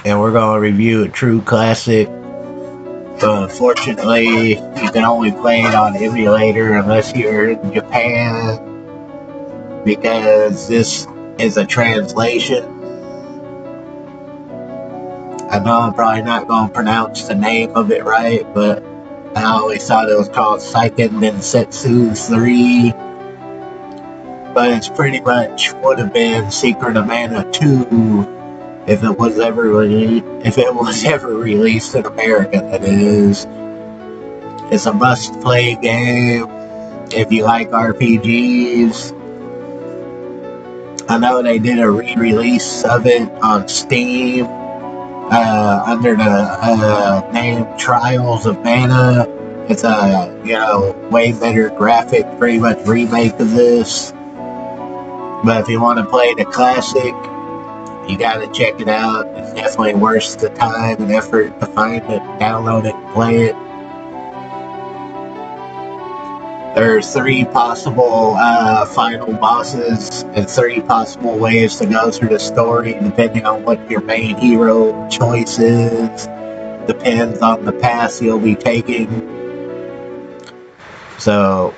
and we're going to review a true classic. But unfortunately, you can only play it on emulator unless you're in Japan, because this is a translation. I know I'm probably not going to pronounce the name of it right, but I always thought it was called SEIKEN DENSETSU 3. But it's pretty much would have been Secret of Mana 2 if it was ever released in America. That is, it's a must-play game if you like RPGs. I know they did a re-release of it on Steam under the name Trials of Mana. It's a way better graphic, pretty much remake of this. But if you want to play the classic, you gotta check it out. It's definitely worth the time and effort to find it, download it, and play it. There's 3 possible final bosses and 3 possible ways to go through the story, depending on what your main hero choice is. Depends on the path you'll be taking. So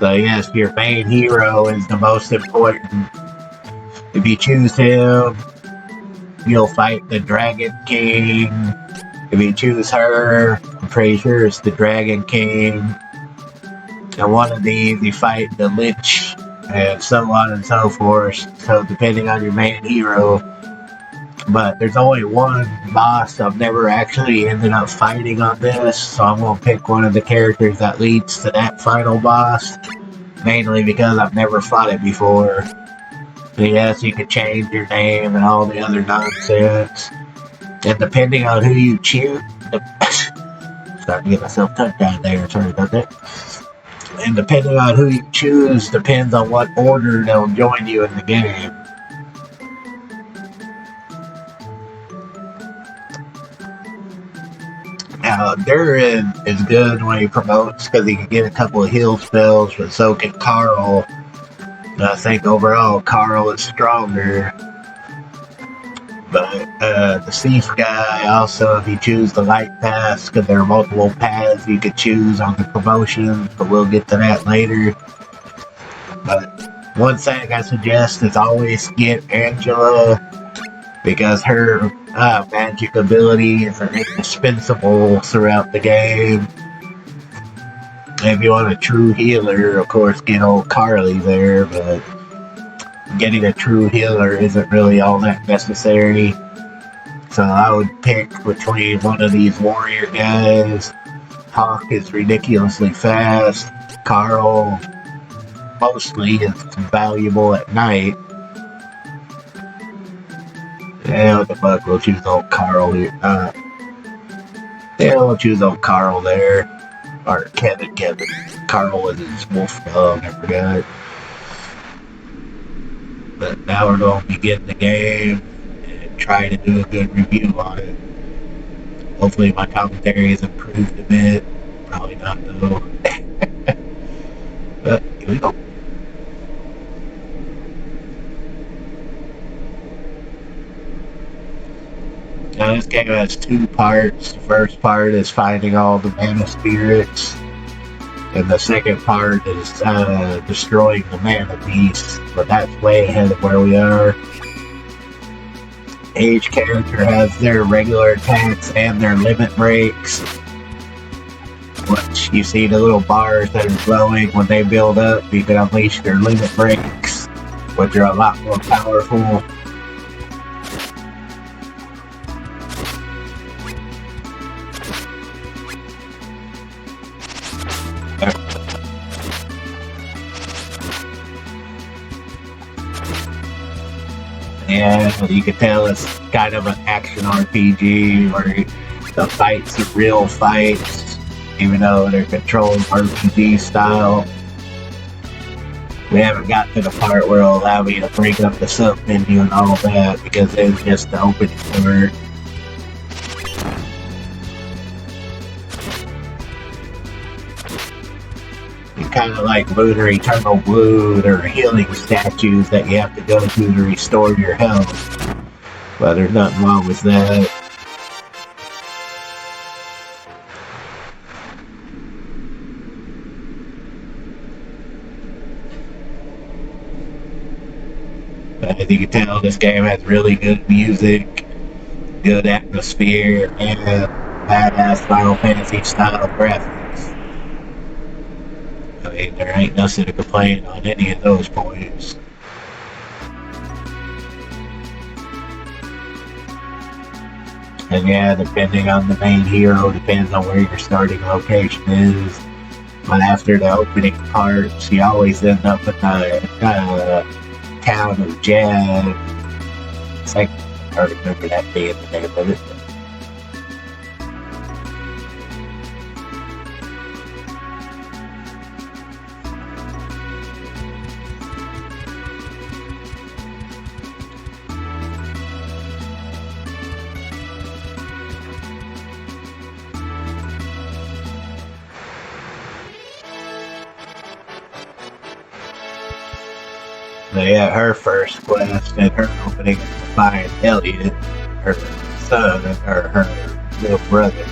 yes, your main hero is the most important. If you choose him, you'll fight the Dragon King. If you choose her, I'm pretty sure it's the Dragon King. And one of these, you fight the Lich, and so on and so forth. So depending on your main hero. But there's only one boss I've never actually ended up fighting on this, so I'm going to pick one of the characters that leads to that final boss, mainly because I've never fought it before. So yes, you can change your name and all the other nonsense. And depending on who you choose... Starting to get myself tongue down there, sorry about that. And depending on who you choose, depends on what order they'll join you in the game. Now, Durin is good when he promotes because he can get a couple of heal spells, but so can Carl. And I think overall, Carl is stronger. But the Thief guy, also, if you choose the light path, because there are multiple paths you could choose on the promotions, but we'll get to that later. But one thing I suggest is always get Angela, because her magic abilities are indispensable throughout the game. And if you want a true healer, of course, get old Carly there, but getting a true healer isn't really all that necessary. So I would pick between one of these warrior guys. Hawk is ridiculously fast. Carl mostly is valuable at night. Yeah, what the fuck, we'll choose old Carl here. Yeah, we'll choose old Carl there. Or Kevin. Carl was his wolf dog, I forgot. But now we're going to begin the game and try to do a good review on it. Hopefully my commentary has improved a bit. Probably not though. But here we go. Now this game has 2 parts. The first part is finding all the mana spirits, and the second part is destroying the mana beast, but that's way ahead of where we are. Each character has their regular attacks and their limit breaks, which you see the little bars that are glowing. When they build up, you can unleash their limit breaks, which are a lot more powerful. Yeah, you can tell it's kind of an action RPG where the fights are real fights, even though they're controlled RPG style. We haven't got to the part where it'll allow me to break up the sub menu and all that, because it was just the opening for it. You kind of like Lunar Eternal Wood or healing statues that you have to go to restore your health. But there's nothing wrong with that. As you can tell, this game has really good music, good atmosphere, and badass Final Fantasy style graphics. I mean, there ain't nothing to complain on any of those points. And yeah, depending on the main hero, depends on where your starting location is. But after the opening parts, you always end up in the town of Jad. It's like, I don't remember that being the name of it. But yeah, her first quest and her opening is to find Elliot, her son, or her little brother.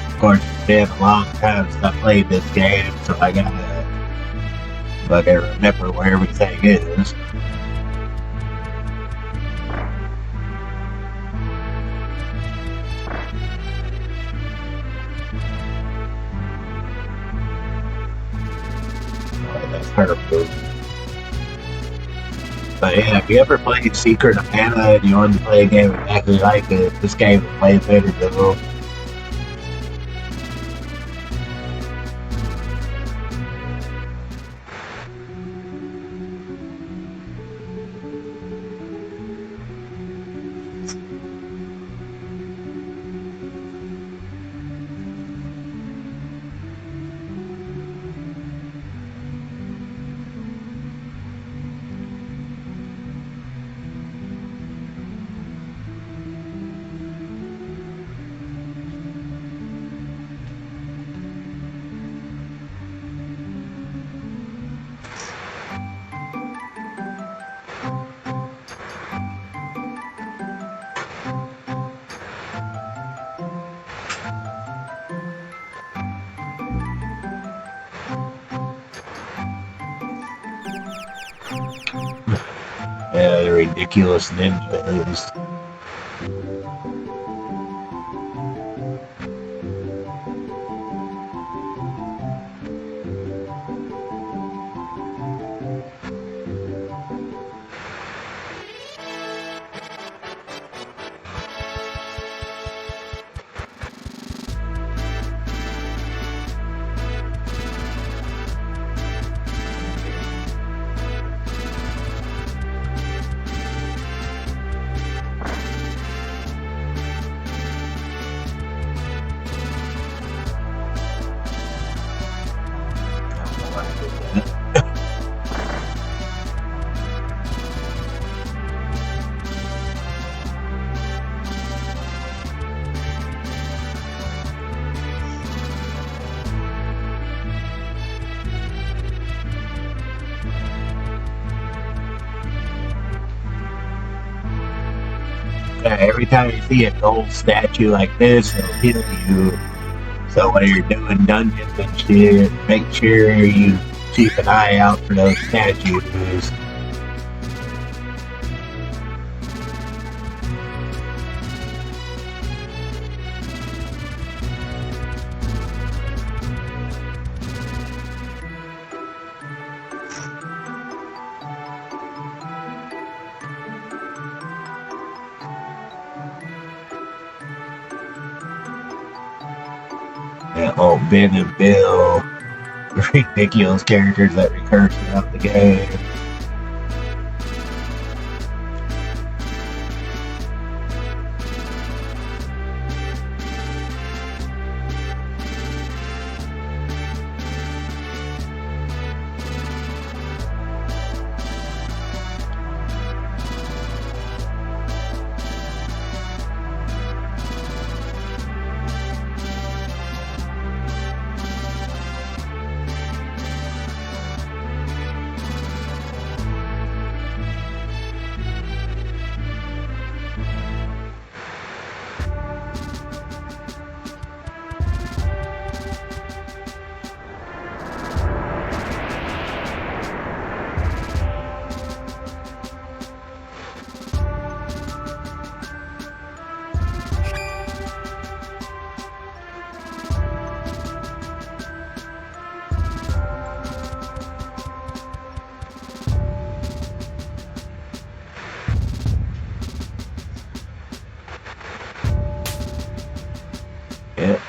Of course, it's been a long time since I played this game, so I gotta remember where everything is. Oh, that's hurtful. But yeah, if you ever played Secret of Mana and you wanted to play a game exactly like it, this game is way better though. Yeah, the ridiculous ninjas. Every time you see a gold statue like this, it'll heal you. So when you're doing dungeons and shit, make sure you keep an eye out for those statues. Oh, Ben and Bill, ridiculous characters that recur throughout the game.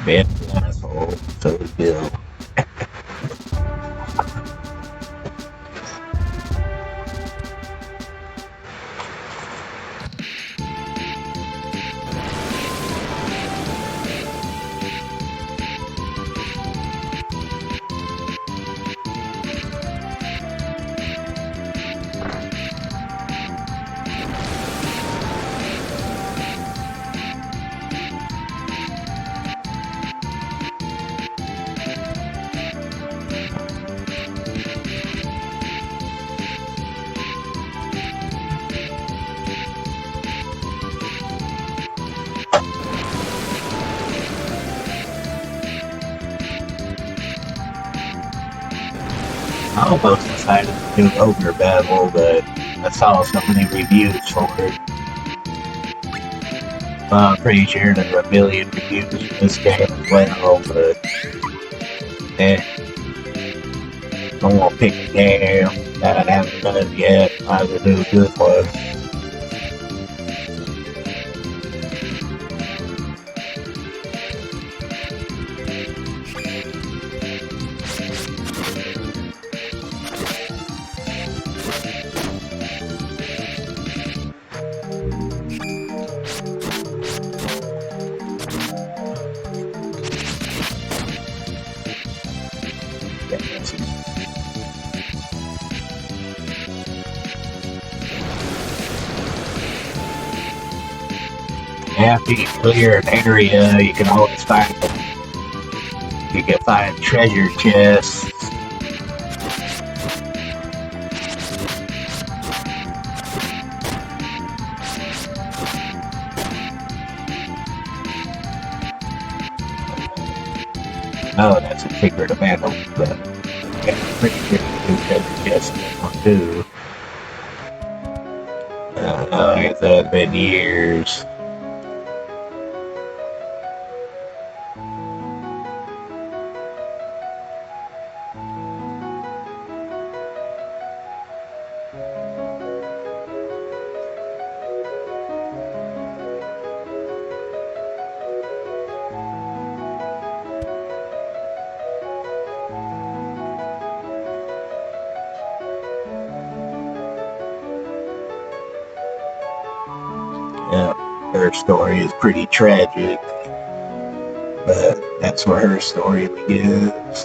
Been an asshole, so is Bill. I almost decided to do Ogre Battle, but I saw so many reviews for it. I'm pretty sure there are a million reviews for this game as well, but I won't pick a game that I haven't done yet. I will do a good one. After you clear an area, you can always find them. You can find treasure chests. Oh, that's a secret of animals, but yeah, pretty sure you can do treasure chests too. It's been years. Yeah, her story is pretty tragic, but that's where her story begins.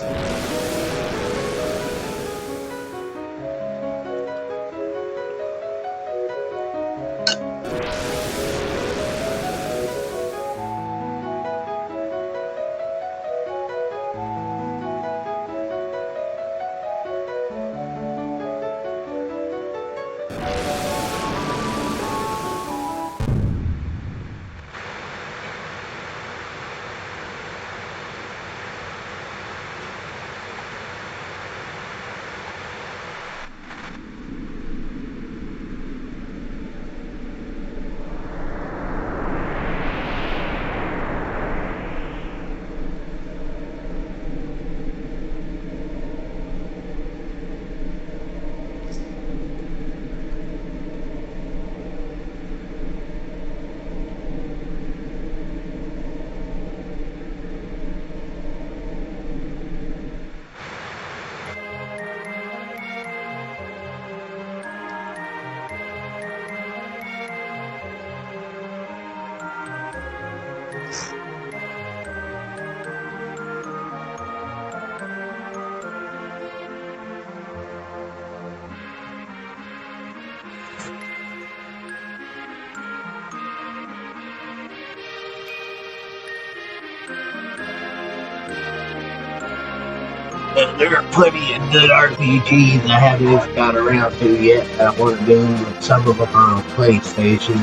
And there are plenty of good RPGs I haven't even got around to yet that I want to do. Some of them are on PlayStation.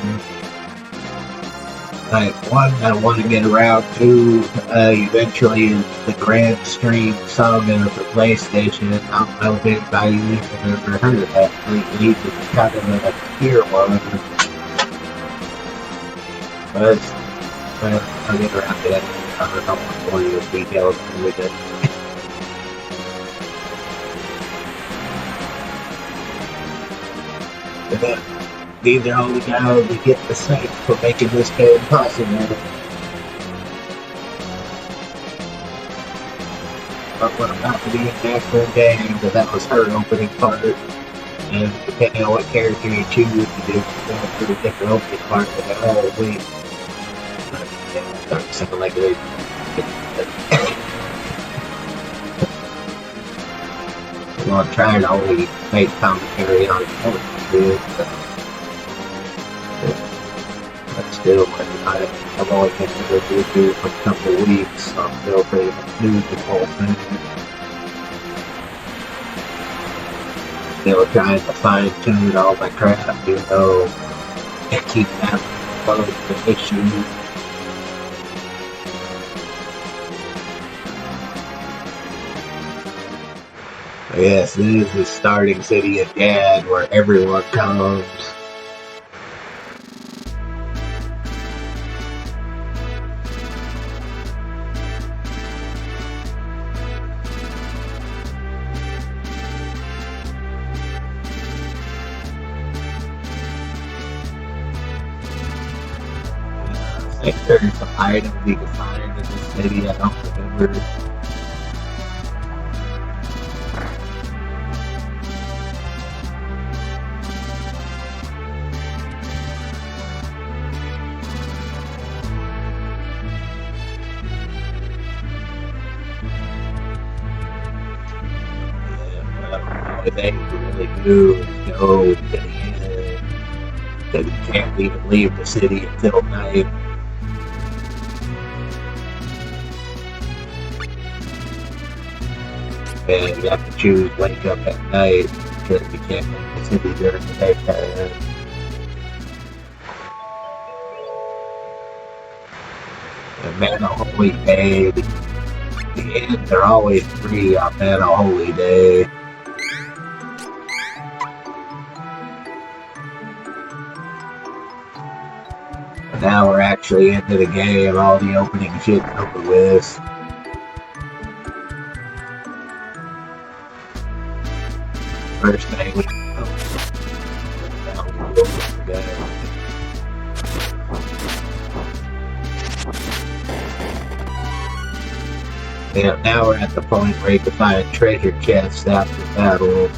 Like one I want to get around to eventually is the Grand Stream Saga for PlayStation. I don't know if anybody even ever heard of that lately. It's kind of an obscure one. But I'll get around to that. I don't want to bore you with details with it. But these are all we got to get the thanks for making this game possible. but we're about to be in Master Game, but that was her opening part. And depending on what character you choose, you do go through a different opening part for the whole week. But yeah, it starts sounding like it. Well, I'm trying to only make commentary on it, but still, I've only been able to do it for a couple of weeks, so I'm still pretty much new to the whole thing. Still trying to fine tune all my crap, you know, and keep having bugs and issues. Yes, this is the starting city of Gad where everyone comes. I think there's some items you can find in this city, I don't remember. The thing you really do is go to the end, that you can't even leave the city until night. And you have to choose wake up at night because you can't leave the city during the daytime. And Man of Holy Day, the ends are always free on Man of Holy Day. Now we're actually into the game, all the opening shit's over with. First thing we yeah, now we're at the point where you can find treasure chests after battles.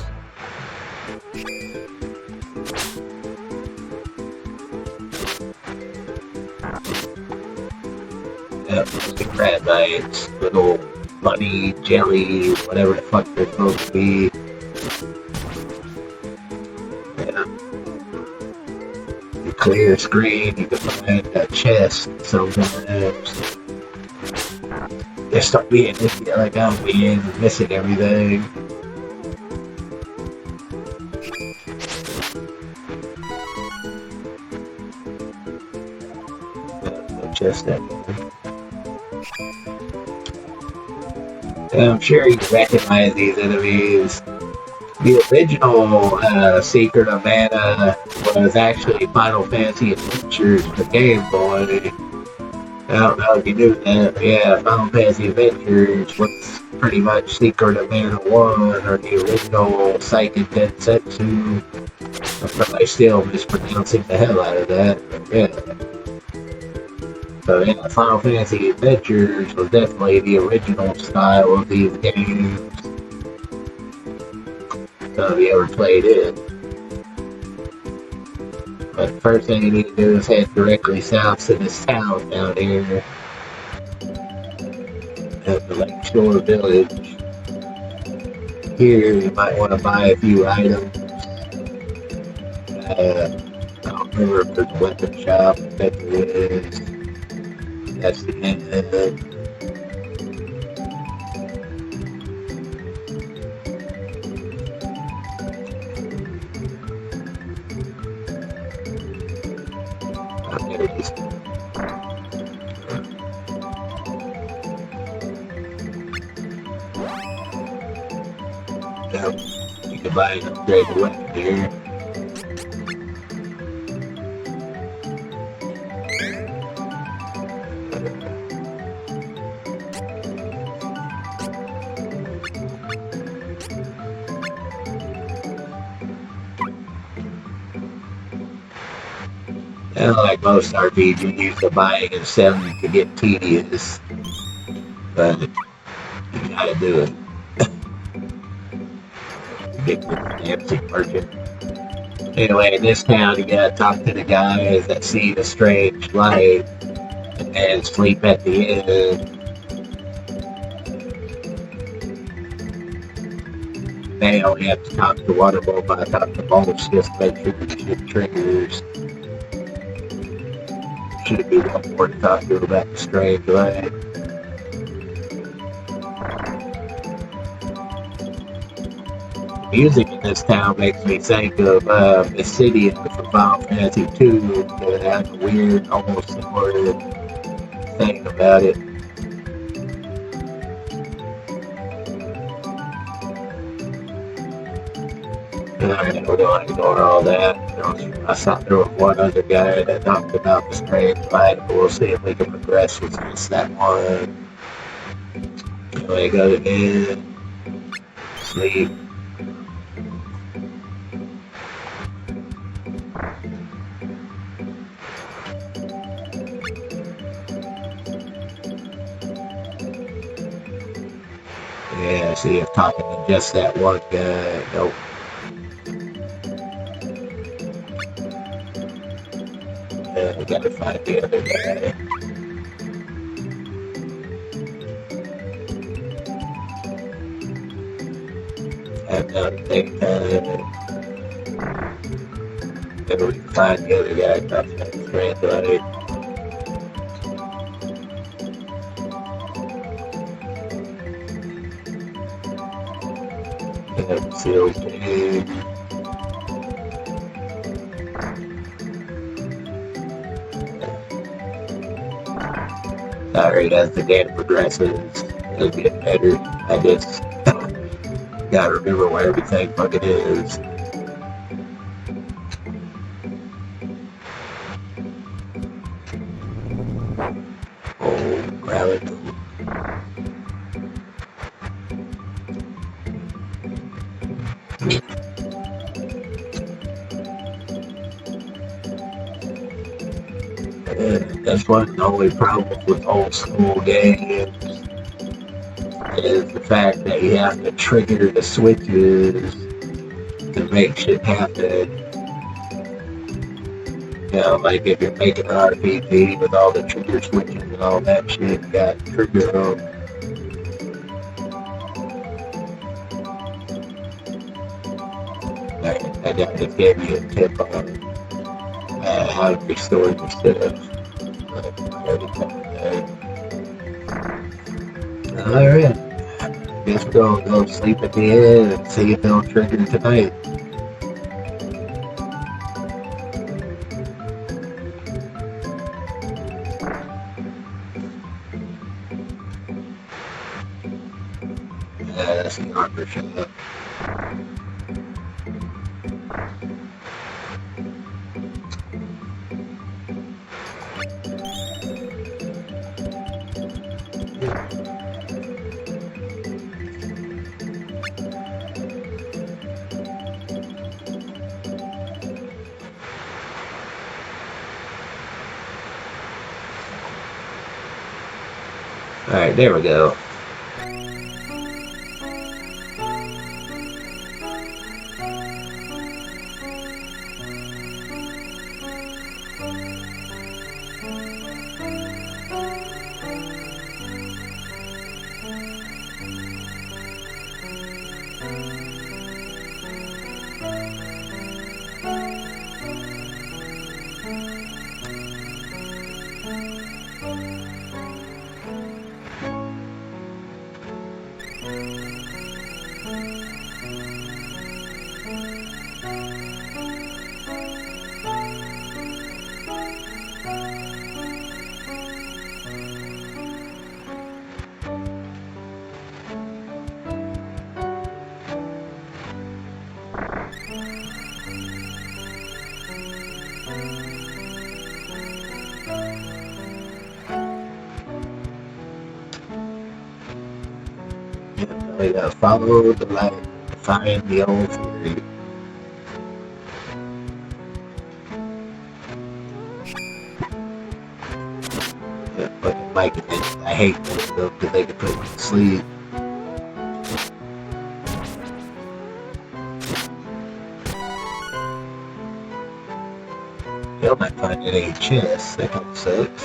The rat knights, little bunny, jelly, whatever the fuck they're supposed to be. Yeah. You clear screen, you can find a chest sometimes. Just start being like I'm being missing everything. No chest anymore. I'm sure you recognize these enemies. The original Secret of Mana was actually Final Fantasy Adventures for Game Boy. I don't know if you knew that, but yeah, Final Fantasy Adventures was pretty much Secret of Mana 1, or the original SEIKEN DENSETSU. I'm probably still mispronouncing the hell out of that, but yeah. So yeah, Final Fantasy Adventures was definitely the original style of these games. So have you ever played it? But the first thing you need to do is head directly south to this town down here. At the Lakeshore Village. Here you might want to buy a few items. I don't remember if there's a weapon shop, I bet there is. That's the end of it. Oh, there it is. Yep. You can buy an upgraded weapon here. And like most RPGs, the buying and selling can get tedious, but You gotta do it. Get the fancy working. Anyway, in this town, you gotta talk to the guys that see the strange light and sleep at the end. They only have to talk to one of them, but I talked to both just to make sure the shit triggers. Should be one more to talk to about the strange light. Music in this town makes me think of the city from Final Fantasy 2. It has a weird, almost similar thing about it. Alright, we're going to ignore all that. I thought there was one other guy that talked about the strange light, but we'll see if we can progress with just that one. Anyway, go to bed, sleep. Yeah, see if talking to just that one guy. Nope. We gotta find the other guy. Have done take time. Then we can find the other guy talking to his granddaughter. Sealed page. Sorry, as the game progresses, it'll get better. I just gotta remember where everything fucking is. Oh, relic. That's one of the only problems with old school games is the fact that you have to trigger the switches to make shit happen. You know, like if you're making an RPG with all the trigger switches and all that shit, you got to trigger them. I just gave you a tip on how to restore your stuff. Alright. Guess we're gonna go sleep at the end and see if it'll trigger tonight. That's the armor shot. Alright, there we go. We gotta follow the light to find the old theory. Yeah, fucking Mike, I hate those stuff because they can put me to sleep. Not finding any chests, that kind of sucks.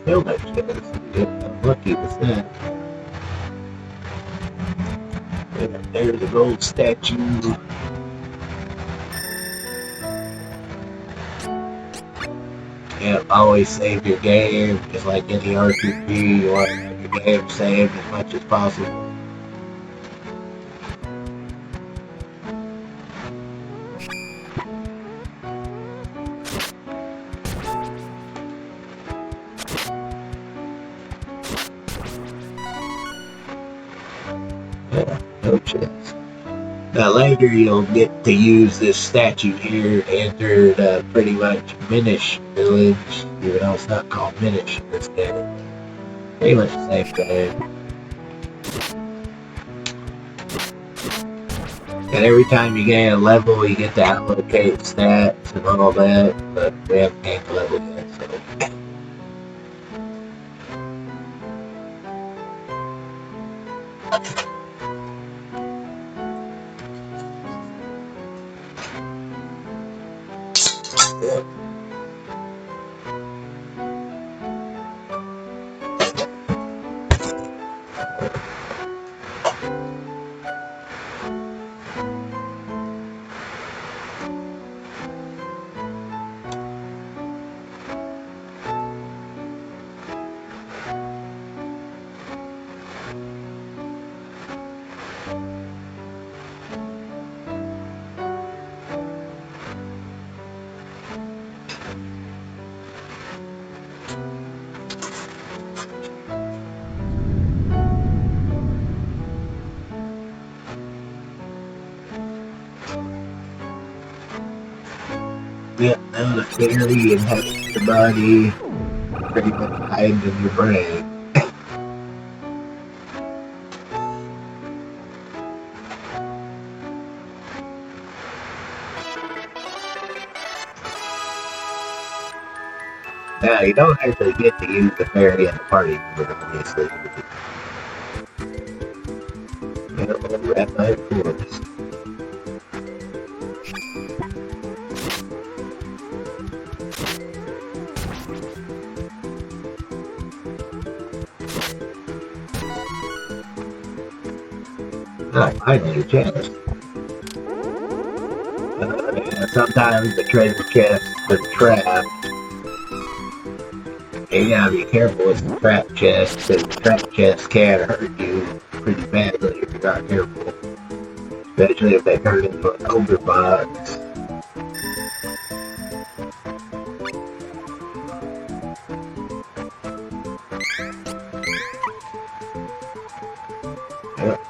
Kill that chest. I'm lucky with that. Yeah, there's the gold statue. Yep, always save your game. Just like any RPG, you want to have your game saved as much as possible. Yeah, no chance. Now later you'll get to use this statue here to enter the pretty much Minish village, even though it's not called Minish in this game. Pretty much the same thing. And every time you gain a level, you get to allocate stats and all that, but we haven't gained a level yet, so. Yep, now the fairy inhabits the body, pretty much hides in your brain. Now, you don't actually get to use the fairy in the party, but obviously. Yep, Rabbi Force. Oh, finally, a chest. Yeah, sometimes the treasure chest is trapped. You gotta be careful with the trap chest, because the trap chest can hurt you pretty badly if you're not careful. Especially if they turn into an ogre box. Yep.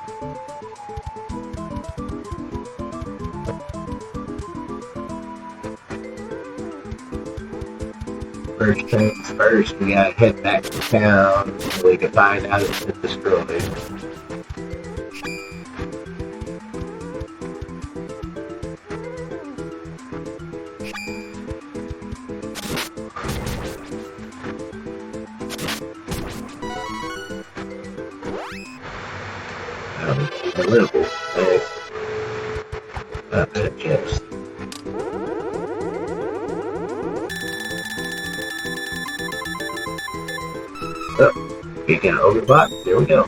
First things first, we gotta head back to town so we can find out it's been destroyed. A little bit. Not that chest. Oh, you can overbot. There we go.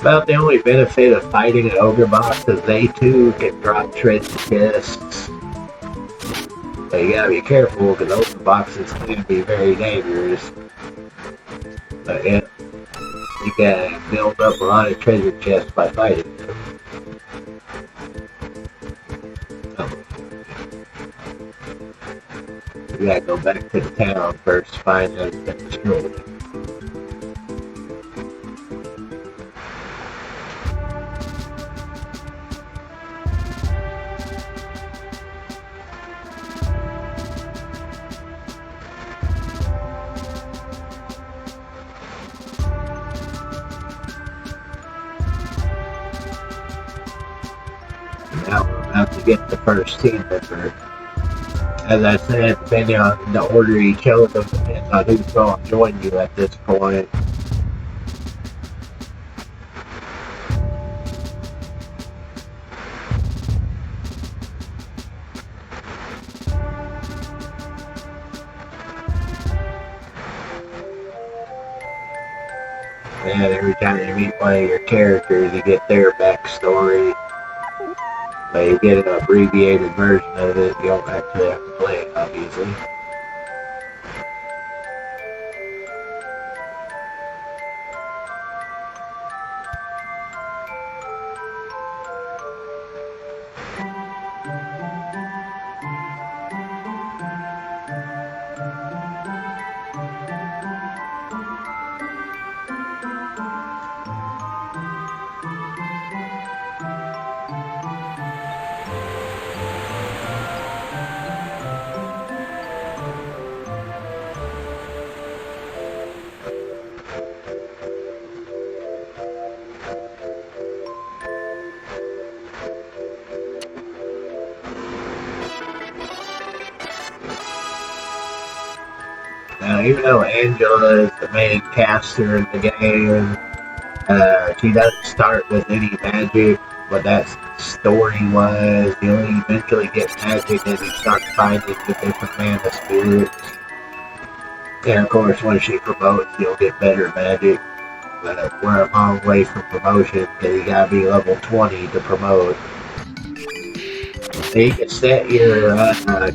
About the only benefit of fighting an ogre box is they too can drop treasure chests. But you gotta be careful because ogre boxes can be very dangerous. But yeah, you can build up a lot of treasure chests by fighting them. We gotta go back to the town first to find out it's been destroyed. have to get the first team member. As I said, depending on the order you chose them, depends on who's going to join you at this point. And every time you meet one of your characters, you get their backstory. But you get an abbreviated version of it. You don't actually have to play it, obviously. Now, even though Angela is the main caster in the game, she doesn't start with any magic, but that's story-wise. You only eventually get magic as you start fighting the different mana spirits. And of course, when she promotes, you'll get better magic. But we're a long way from promotion, because you gotta be level 20 to promote. So you can set your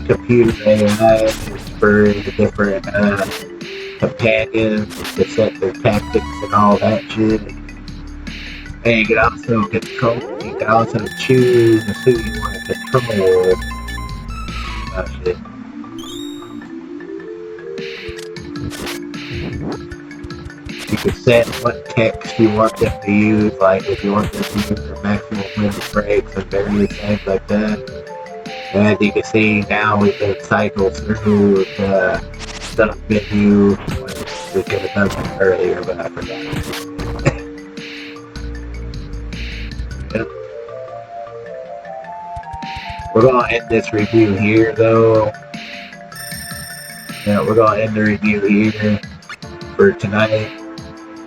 computer AI for the different companions to set their tactics and all that shit. And you can also control, you can also choose who you want to control. Oh shit. You can set what text you want them to use, like if you want them to use their maximum limit breaks and various things like that. And as you can see, now we can cycle through the stuff menu. We could have done it earlier, but I forgot. Yep. We're going to end this review here, though. Yeah, we're going to end the review here for tonight.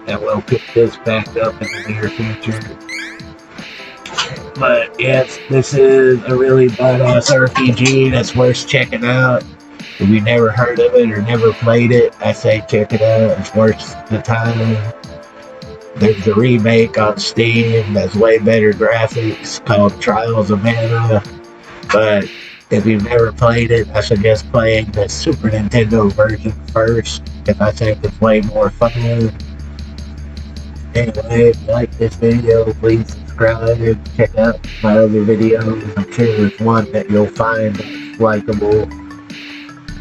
And we'll pick this back up in the near future. But yes, this is a really badass RPG that's worth checking out. If you've never heard of it or never played it, I say check it out. It's worth the time. There's a remake on Steam that's way better graphics called Trials of Mana. But if you've never played it, I suggest playing the Super Nintendo version first, because I think it's way more fun. Anyway, if you like this video, please subscribe and check out my other videos. I'm sure there's one that you'll find that's likable.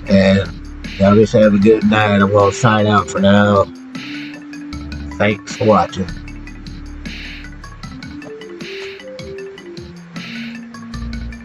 And y'all just have a good night. I'm going to sign out for now. Thanks for watching.